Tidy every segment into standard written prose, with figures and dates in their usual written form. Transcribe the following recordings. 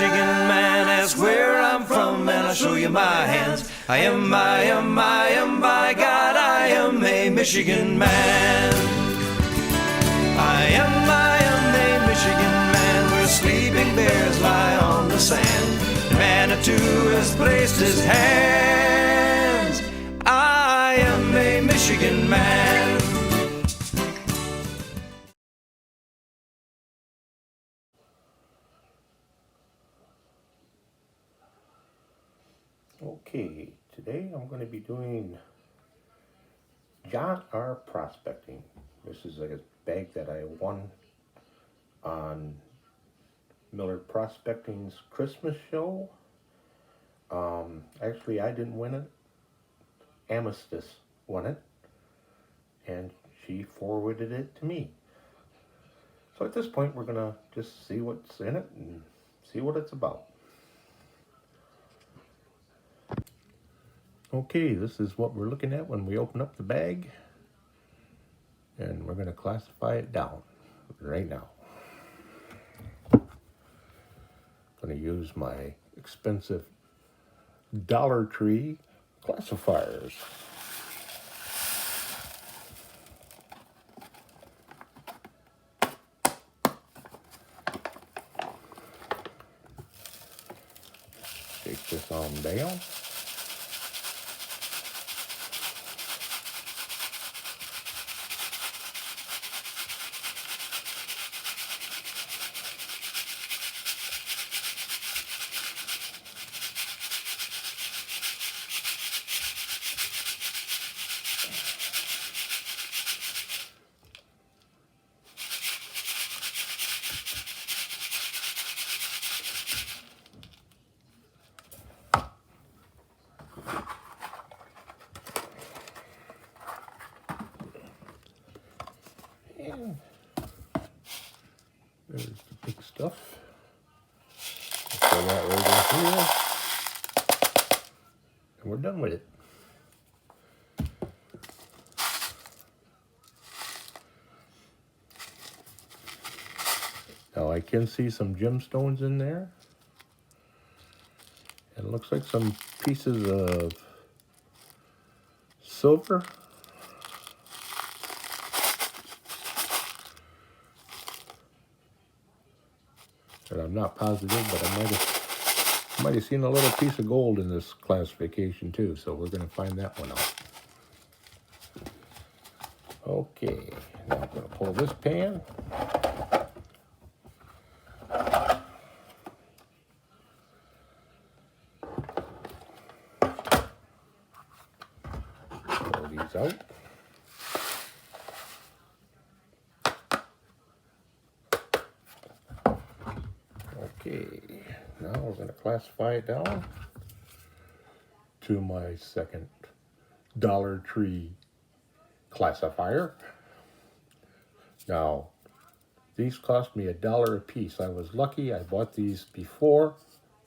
Michigan man. Ask where I'm from and I'll show you my hands. By God, I am a Michigan man. I am a Michigan man, where sleeping bears lie on the sand. Manitou has placed his hands. I am a Michigan man. Okay, today I'm going to be doing John R. prospecting. This is a bag that I won on Miller Prospecting's Christmas show. Actually, I didn't win it. Amethyst won it, and she forwarded it to me. So at this point, we're going to just see what's in it and see what it's about. Okay, this is what we're looking at when we open up the bag, and we're going to classify it down right now. I'm going to use my expensive Dollar Tree classifiers. Take this on down. And there's the big stuff. Throw that right in here. And we're done with it. Now I can see some gemstones in there. And it looks like some pieces of silver. And I'm not positive, but I might have seen a little piece of gold in this classification too, so we're going to find that one out. Okay, now I'm going to pull this pan. Pull these out. Okay, now we're going to classify it down to my second Dollar Tree classifier. Now, these cost me $1 a piece. I was lucky. I bought these before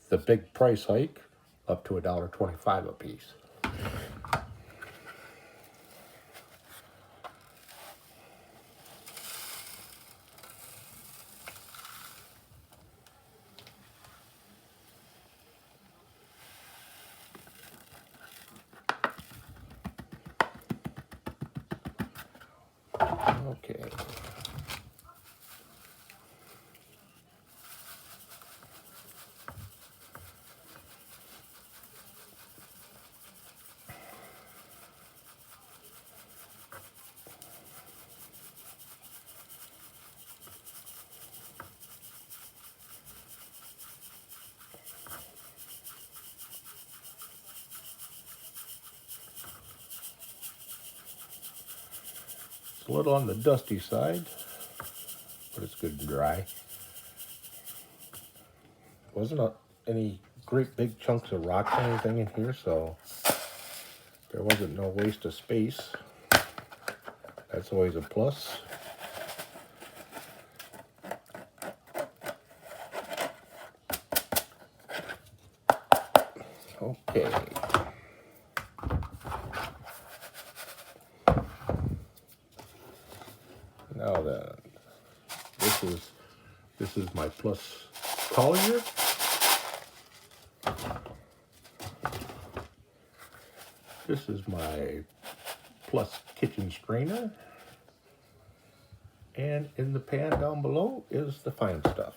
the big price hike, up to $1.25 a piece. Okay. It's a little on the dusty side, but it's good and dry. Wasn't any great big chunks of rocks or anything in here, so there wasn't no waste of space. That's always a plus. Okay. Now then, this is my plus collier. this is my Plus kitchen strainer. And in the pan down below is the fine stuff.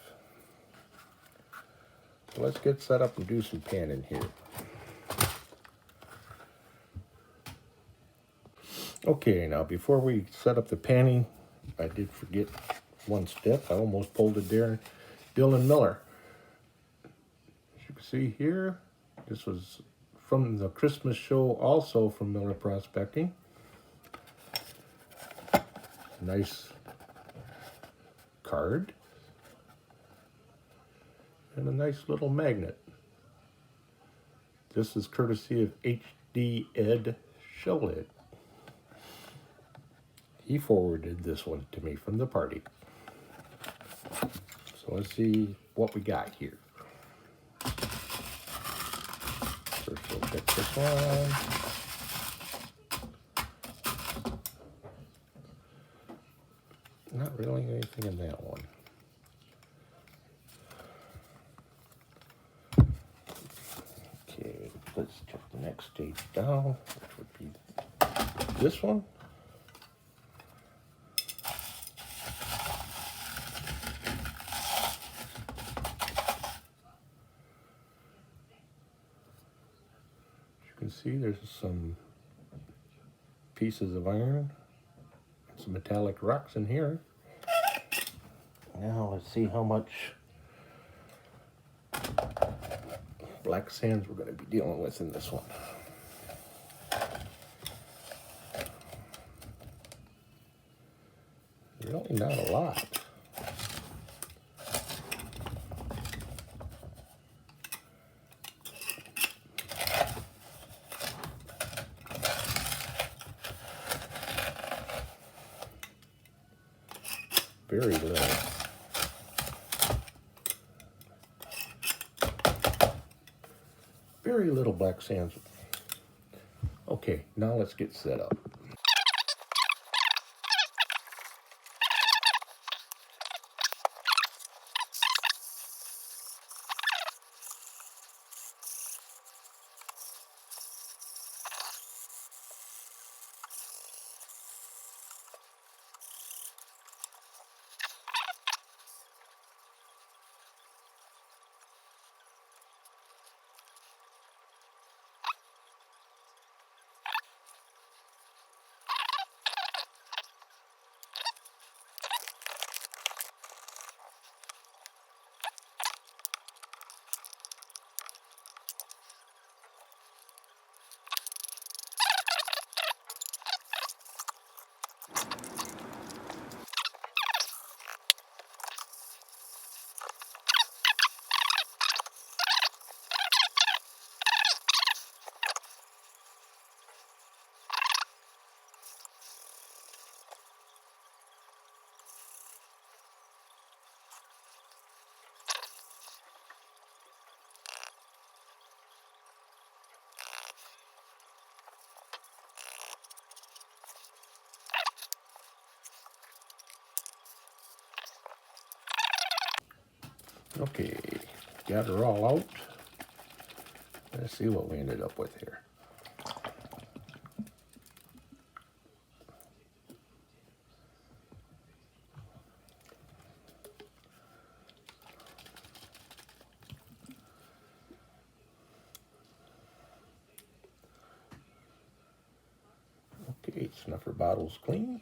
So let's get set up and do some panning here. Okay, now before we set up the panning, I did forget one step. I almost pulled it there. Bill and Miller. As you can see here, this was from the Christmas show, also from Miller Prospecting. Nice card. And a nice little magnet. This is courtesy of HD Ed Shellhead. He forwarded this one to me from the party. So let's see what we got here. First we'll check this one. Not really anything in that one. Okay, let's check the next stage down, which would be this one. See, there's some pieces of iron and some metallic rocks in here. Now let's see how much black sands we're going to be dealing with in this one. Really not a lot. Very little. Very little black sands. Okay, now let's get set up. Okay, got her all out. Let's see what we ended up with here. Okay, snuffer bottle's clean.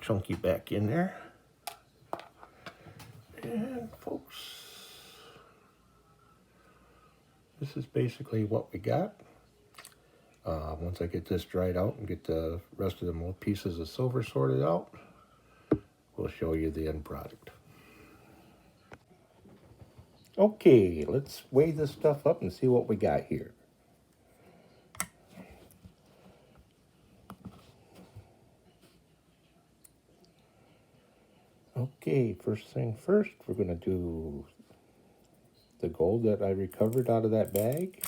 chunky back in there. And folks, this is basically what we got. Once I get this dried out and get the rest of the more pieces of silver sorted out, we'll show you the end product. Okay, let's weigh this stuff up and see what we got here. Okay, first thing first, we're going to do the gold that I recovered out of that bag.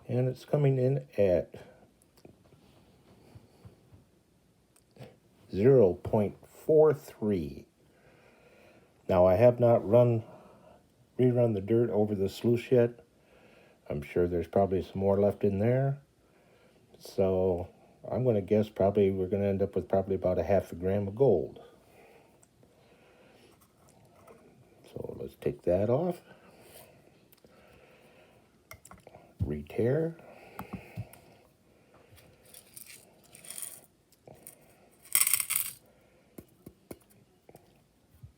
And it's coming in at 0.43. Now I have not rerun the dirt over the sluice yet. I'm sure there's probably some more left in there. So I'm going to guess probably we're going to end up with probably about a half a gram of gold. So let's take that off. Re-tear.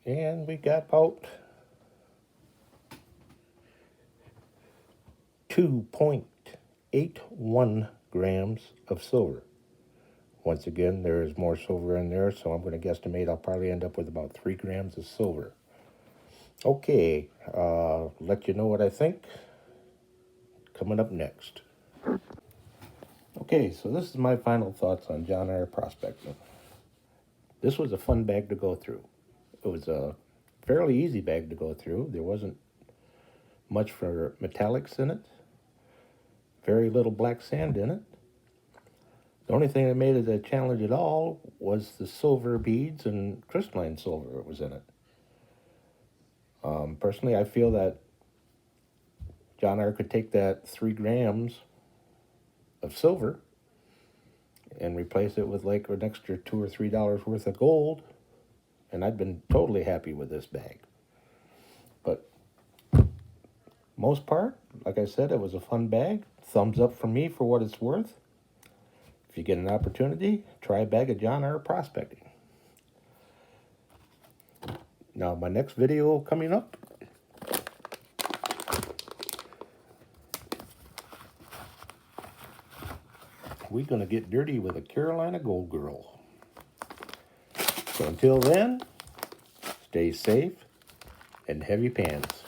And we got about 2.81 grams of silver. Once again, there is more silver in there, so I'm going to guesstimate I'll probably end up with about 3 grams of silver. Okay, let you know what I think coming up next. Okay, so this is my final thoughts on John R. prospecting. This was a fun bag to go through. It was a fairly easy bag to go through. There wasn't much for metallics in it. Very little black sand in it. The only thing that made it a challenge at all was the silver beads and crystalline silver that was in it. Personally, I feel that John R. could take that 3 grams of silver and replace it with like an extra $2 or $3 worth of gold, and I'd been totally happy with this bag. But most part, like I said, it was a fun bag. Thumbs up for me for what it's worth. If you get an opportunity, try a bag of John R. prospecting. Now, my next video coming up, we're going to get dirty with a Carolina Gold Girl. So until then, stay safe and heavy pants.